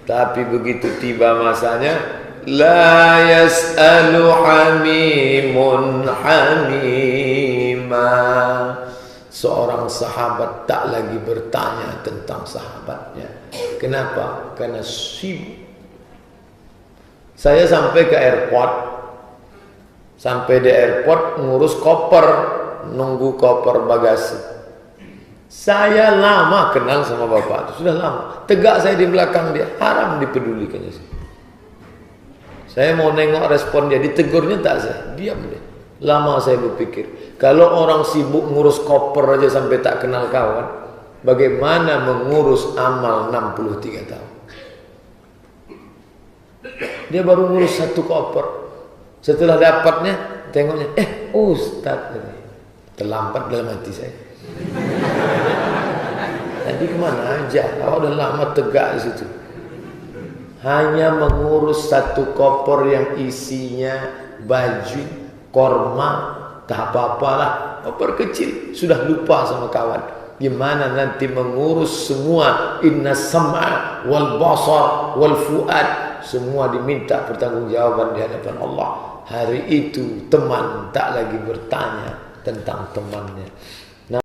Tapi begitu tiba masanya, la yas'alu hamimun hamima. Seorang sahabat tak lagi bertanya tentang sahabatnya. Kenapa? Karena sibuk. Saya sampai ke airport. Sampai di airport ngurus koper, nunggu koper bagasi. Saya lama kenal sama bapak itu, sudah lama. Tegak saya di belakang dia, haram dipedulikannya. Saya mau nengok respon dia, ditegurnya tak saya, diam dia. Lama saya berpikir, kalau orang sibuk ngurus koper aja sampai tak kenal kawan, bagaimana mengurus amal 63 tahun? Dia baru ngurus satu koper. Setelah dapatnya, tengoknya, Ustaz, terlambat dalam hati saya. Tadi kemana aja? Kau udah lama tegak di situ. Hanya mengurus satu koper yang isinya baju, korma, tak apa-apalah. Koper kecil, sudah lupa sama kawan. Gimana nanti mengurus semua, inna sam'a wal basar wal fuad. Semua diminta pertanggungjawaban di hadapan Allah. Hari itu teman tak lagi bertanya tentang temannya.